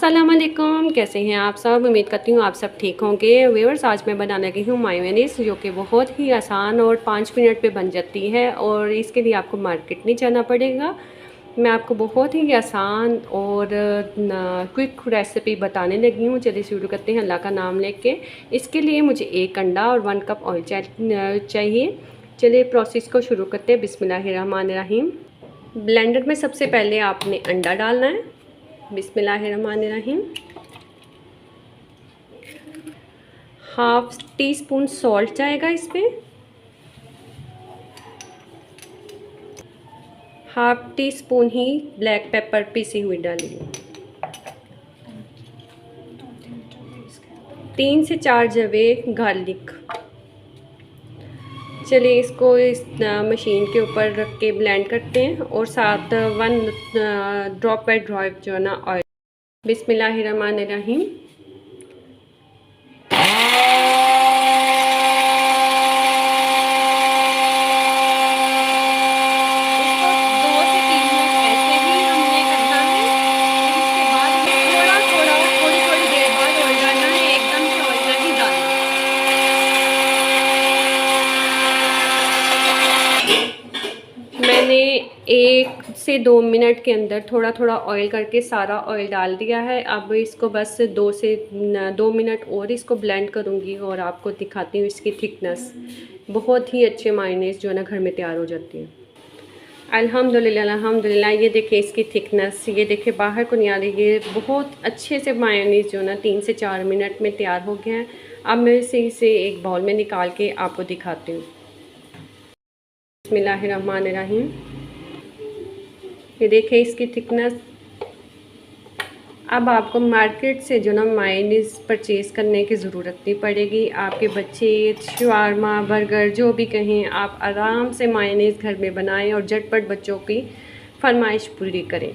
अस्सलाम वालेकुम, कैसे हैं आप सब। उम्मीद करती हूँ आप सब ठीक होंगे। व्यूअर्स, आज मैं बनाने लगी हूँ मायोनीज़, जो कि बहुत ही आसान और 5 मिनट पे बन जाती है और इसके लिए आपको मार्केट नहीं जाना पड़ेगा। मैं आपको बहुत ही आसान और क्विक रेसिपी बताने लगी हूँ। चलिए शुरू करते हैं अल्लाह का नाम लेके। इसके लिए मुझे 1 अंडा और 1 कप ऑयल चाहिए। चलिए प्रोसेस को शुरू करते हैं। बिस्मिल्लाहिर्रहमानिर्रहीम। ब्लेंडर में सबसे पहले आपने अंडा डालना है। बिस्मिल्लाहिर्रहमानिर्रहीम। हाफ टी स्पून सॉल्ट जाएगा इसमें। हाफ टी स्पून ही ब्लैक पेपर पीसी हुई डालिए। 3 से 4 जवे गार्लिक। चलिए इसको इस मशीन के ऊपर रख के ब्लेंड करते हैं और साथ 1 ड्रॉप बाय ड्रॉप जो है ना ऑयल। बिस्मिल्लाहिर्रहमानिर्रहीम। मैंने 1 से 2 मिनट के अंदर थोड़ा थोड़ा ऑयल करके सारा ऑयल डाल दिया है। अब इसको बस 2 मिनट और इसको ब्लेंड करूँगी और आपको दिखाती हूँ इसकी थिकनेस। बहुत ही अच्छे मायोनीज़ जो है ना घर में तैयार हो जाती है। अल्हम्दुलिल्लाह अल्हम्दुलिल्लाह। ये देखिए इसकी थिकनेस, ये देखिए बाहर को नहीं आ रही। ये बहुत अच्छे से मायोनीज़ जो ना 3 से 4 मिनट में तैयार हो गया है। अब मैं इसे एक बाउल में निकाल के आपको दिखाती हूँ। बिस्मिल्लाहिर्रहमानिर्रहीम। ये देखिए इसकी थिकनेस। अब आपको मार्केट से जो ना मायोनीज़ परचेज़ करने की ज़रूरत नहीं पड़ेगी। आपके बच्चे शवारमा बर्गर जो भी कहें, आप आराम से मायोनीज़ घर में बनाएं और झटपट बच्चों की फरमाइश पूरी करें।